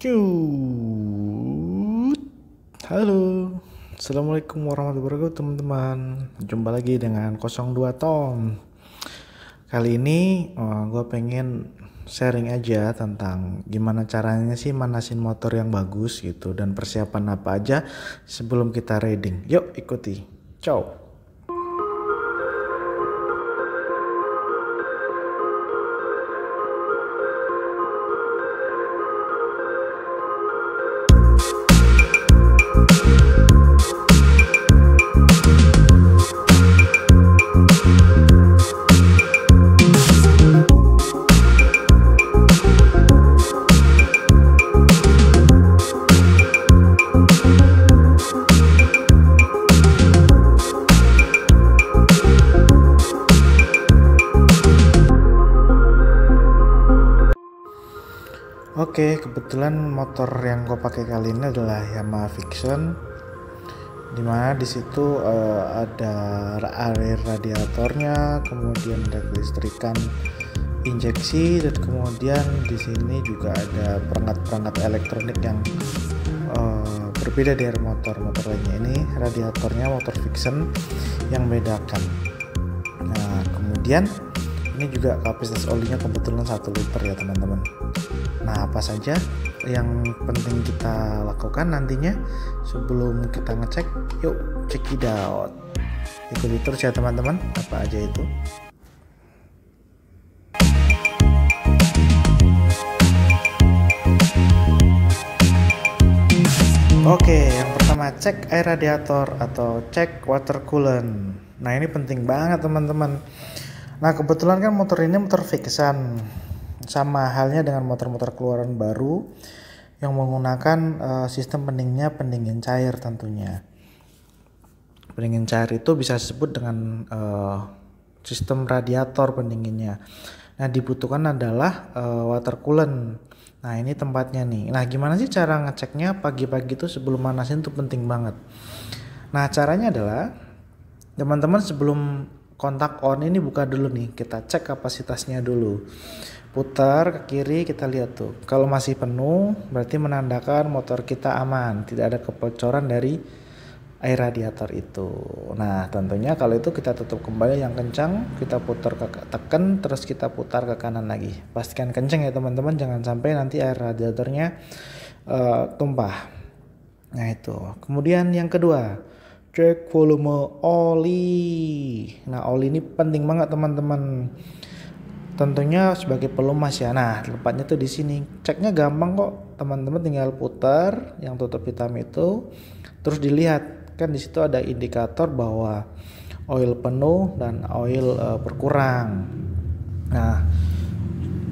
Cut. Halo. Assalamualaikum warahmatullahi wabarakatuh teman-teman. Jumpa lagi dengan 02 Tom. Kali ini gue pengen sharing aja tentang gimana caranya sih manasin motor yang bagus gitu, dan persiapan apa aja sebelum kita riding. Yuk ikuti. Ciao. Oke, kebetulan motor yang gue pakai kali ini adalah Yamaha Vixion, dimana di situ ada area radiatornya, kemudian ada kelistrikan injeksi, dan kemudian di sini juga ada perangkat-perangkat elektronik yang berbeda dari motor-motor lainnya. Ini radiatornya motor Vixion yang bedakan. Nah, kemudian ini juga kapasitas olinya kebetulan 1 liter ya teman-teman. Nah, apa saja yang penting kita lakukan nantinya sebelum kita ngecek? Yuk check it out. Ikuti terus ya teman-teman, apa aja itu. Oke, yang pertama cek air radiator atau cek water coolant. Nah, ini penting banget teman-teman. Nah, kebetulan kan motor ini motor Vixion, sama halnya dengan motor-motor keluaran baru yang menggunakan sistem pendingin cair tentunya. Pendingin cair itu bisa disebut dengan sistem radiator pendinginnya. Nah, dibutuhkan adalah water coolant. Nah, ini tempatnya nih. Nah, gimana sih cara ngeceknya pagi-pagi itu sebelum manasin, itu penting banget. Nah, caranya adalah teman-teman sebelum kontak on ini buka dulu nih, kita cek kapasitasnya dulu. Putar ke kiri, kita lihat tuh. Kalau masih penuh berarti menandakan motor kita aman, tidak ada kebocoran dari air radiator itu. Nah, tentunya kalau itu kita tutup kembali yang kencang, kita putar tekan, terus kita putar ke kanan lagi. Pastikan kencang ya teman-teman, jangan sampai nanti air radiatornya tumpah. Nah, itu. Kemudian yang kedua, cek volume oli. Nah, oli ini penting banget teman-teman. Tentunya sebagai pelumas ya. Nah, tempatnya tuh di sini. Ceknya gampang kok, teman-teman tinggal putar yang tutup hitam itu, terus dilihat kan di situ ada indikator bahwa oil penuh dan oil berkurang. Nah,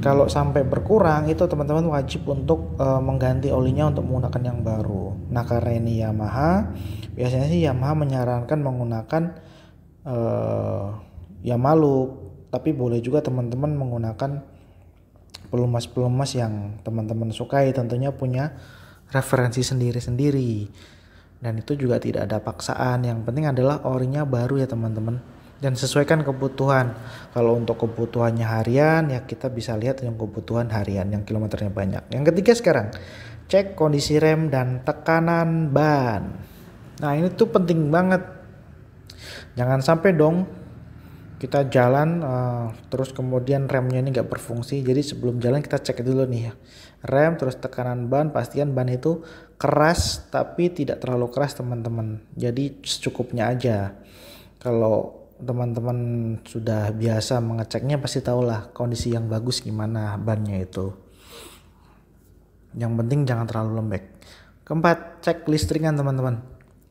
kalau sampai berkurang itu teman-teman wajib untuk mengganti olinya untuk menggunakan yang baru. Nah, karena ini Yamaha, biasanya sih Yamaha menyarankan menggunakan Yamaha Loop, tapi boleh juga teman-teman menggunakan pelumas-pelumas yang teman-teman sukai, tentunya punya referensi sendiri-sendiri. Dan itu juga tidak ada paksaan, yang penting adalah orinya baru ya teman-teman. Dan sesuaikan kebutuhan. Kalau untuk kebutuhannya harian ya kita bisa lihat yang kebutuhan harian yang kilometernya banyak. Yang ketiga sekarang, cek kondisi rem dan tekanan ban. Nah, ini tuh penting banget. Jangan sampai dong kita jalan terus kemudian remnya ini nggak berfungsi. Jadi sebelum jalan kita cek dulu nih ya, rem, terus tekanan ban. Pastikan ban itu keras tapi tidak terlalu keras teman-teman. Jadi secukupnya aja. Kalau teman-teman sudah biasa mengeceknya pasti tahulah kondisi yang bagus gimana bannya itu. Yang penting jangan terlalu lembek. Keempat, cek kelistrikan teman-teman.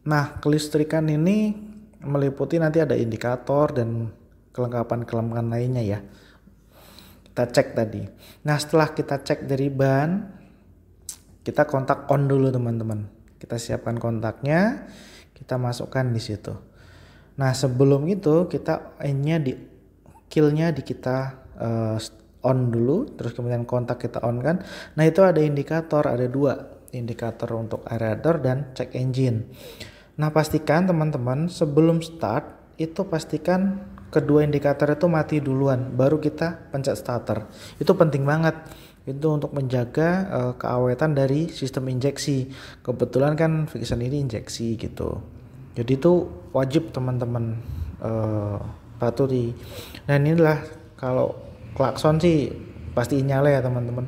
Nah, kelistrikan ini meliputi nanti ada indikator dan kelengkapan lainnya ya. Kita cek tadi. Nah, setelah kita cek dari ban, kita kontak on dulu teman-teman. Kita siapkan kontaknya, kita masukkan di situ. Nah, sebelum itu kita kill-nya kita on dulu, terus kemudian kontak kita on kan. Nah, itu ada indikator, ada 2 indikator untuk aerator dan check engine. Nah, pastikan teman-teman sebelum start itu pastikan kedua indikator itu mati duluan, baru kita pencet starter. Itu penting banget. itu untuk menjaga keawetan dari sistem injeksi. Kebetulan kan Vixion ini injeksi gitu, jadi itu wajib teman-teman patuhi. Dan inilah kalau klakson sih pasti nyala ya teman-teman.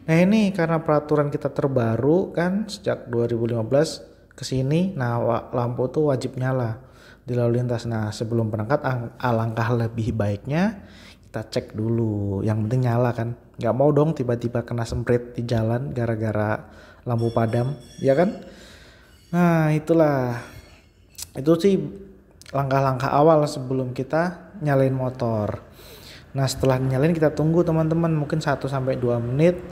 Nah ini karena peraturan kita terbaru kan sejak 2015 ke sini, nah lampu tuh wajib nyala di lalu lintas. Nah sebelum berangkat alangkah lebih baiknya kita cek dulu, yang penting nyala kan. Nggak mau dong tiba-tiba kena semprit di jalan gara-gara lampu padam, ya kan? Nah itulah, itu sih langkah-langkah awal sebelum kita nyalain motor. Nah setelah nyalain kita tunggu teman-teman mungkin 1-2 menit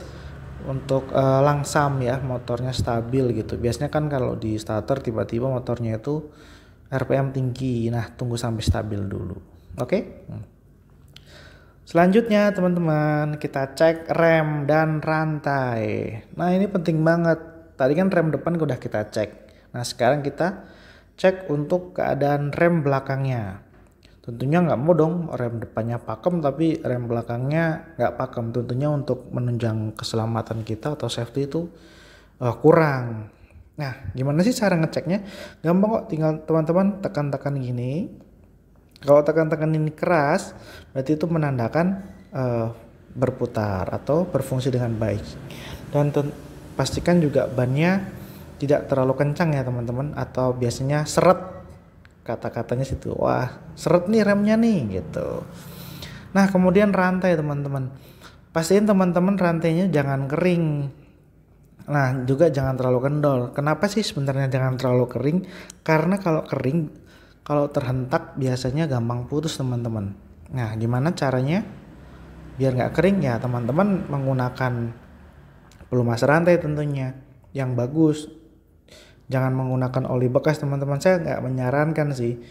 untuk langsam ya, motornya stabil gitu. Biasanya kan kalau di starter tiba-tiba motornya itu RPM tinggi, nah tunggu sampai stabil dulu. Oke? Selanjutnya teman-teman kita cek rem dan rantai. Nah ini penting banget, tadi kan rem depan udah kita cek, nah sekarang kita cek untuk keadaan rem belakangnya. Tentunya nggak mau dong rem depannya pakem tapi rem belakangnya nggak pakem. Tentunya untuk menunjang keselamatan kita atau safety itu kurang. Nah gimana sih cara ngeceknya? Gampang kok, tinggal teman-teman tekan-tekan gini. Kalau tekan-tekan ini keras berarti itu menandakan berputar atau berfungsi dengan baik. Dan pastikan juga bannya tidak terlalu kencang ya teman-teman, atau biasanya seret, kata-katanya situ, wah seret nih remnya nih gitu. Nah kemudian rantai teman-teman, pastiin teman-teman rantainya jangan kering. Nah juga jangan terlalu kendor. Kenapa sih sebenarnya jangan terlalu kering? Karena kalau kering, kalau terhentak biasanya gampang putus teman-teman. Nah gimana caranya biar nggak kering? Ya teman-teman menggunakan pelumas rantai tentunya yang bagus. Jangan menggunakan oli bekas teman-teman, saya nggak menyarankan sih,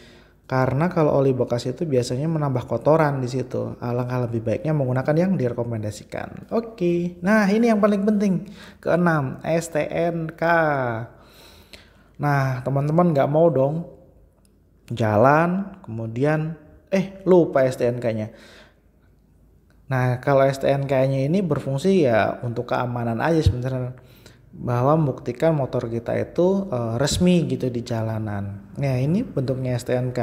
karena kalau oli bekas itu biasanya menambah kotoran di situ. Alangkah lebih baiknya menggunakan yang direkomendasikan. Oke, nah ini yang paling penting, keenam, STNK. Nah teman-teman nggak mau dong jalan kemudian lupa STNK-nya. Nah kalau STNK-nya ini berfungsi ya untuk keamanan aja sebenarnya, bahwa membuktikan motor kita itu resmi gitu di jalanan. Nah ini bentuknya STNK.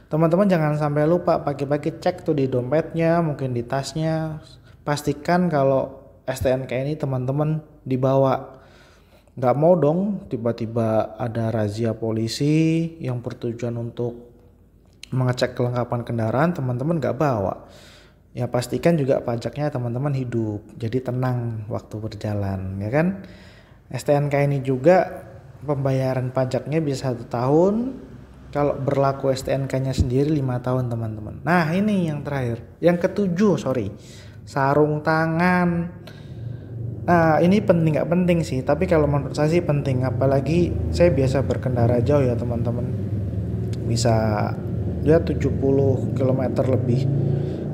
Teman-teman jangan sampai lupa, pagi-pagi cek tuh di dompetnya, mungkin di tasnya. Pastikan kalau STNK ini teman-teman dibawa. Nggak mau dong tiba-tiba ada razia polisi yang bertujuan untuk mengecek kelengkapan kendaraan, teman-teman nggak bawa. Ya pastikan juga pajaknya teman-teman hidup, jadi tenang waktu berjalan, ya kan? STNK ini juga pembayaran pajaknya bisa 1 tahun, kalau berlaku STNK-nya sendiri 5 tahun teman-teman. Nah ini yang terakhir, yang ketujuh, sarung tangan. Nah ini penting nggak penting sih, tapi kalau menurut saya sih penting, apalagi saya biasa berkendara jauh ya teman-teman, bisa ya 70 km lebih.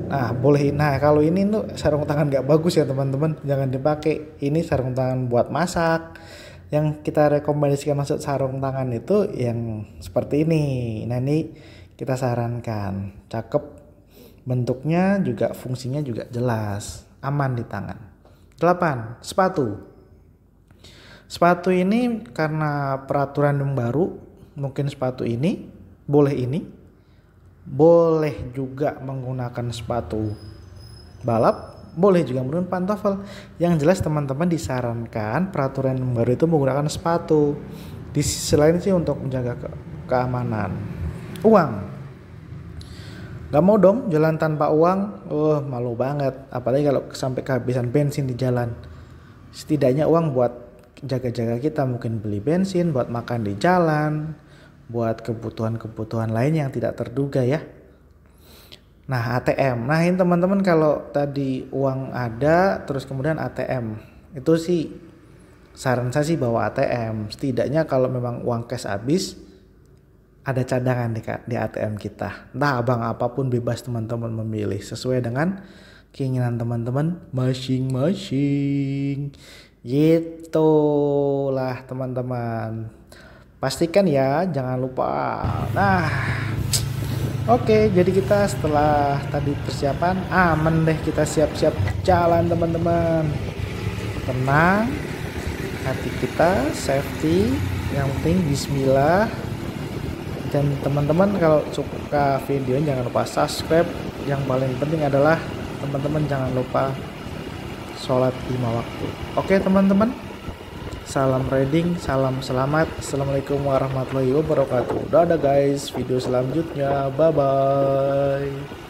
Nah boleh, nah kalau ini tuh sarung tangan nggak bagus ya teman-teman, jangan dipakai. Ini sarung tangan buat masak. Yang kita rekomendasikan masuk sarung tangan itu yang seperti ini. Nah ini kita sarankan, cakep, bentuknya juga, fungsinya juga jelas, aman di tangan. 8. Sepatu ini karena peraturan yang baru, mungkin sepatu ini boleh juga menggunakan sepatu balap, boleh juga menggunakan pantofel. Yang jelas teman-teman disarankan peraturan yang baru itu menggunakan sepatu. Di sisi lain sih untuk menjaga keamanan. Uang, gak mau dong jalan tanpa uang, malu banget. Apalagi kalau sampai kehabisan bensin di jalan. Setidaknya uang buat jaga-jaga kita, mungkin beli bensin, buat makan di jalan, buat kebutuhan-kebutuhan lain yang tidak terduga ya. Nah ATM, nah ini teman-teman kalau tadi uang ada terus kemudian ATM, itu sih saran saya sih bawa ATM. Setidaknya kalau memang uang cash habis, ada cadangan di ATM kita. Entah abang apapun, bebas teman-teman memilih sesuai dengan keinginan teman-teman masing-masing. Gitulah teman-teman. Pastikan ya, jangan lupa. Nah, oke, jadi kita setelah tadi persiapan, aman deh, kita siap-siap jalan teman-teman. tenang, hati kita safety, yang penting bismillah. Dan teman-teman kalau suka video jangan lupa subscribe. Yang paling penting adalah teman-teman jangan lupa sholat 5 waktu. Oke teman-teman, salam riding, salam selamat. Assalamualaikum warahmatullahi wabarakatuh. Dadah guys, video selanjutnya, bye bye.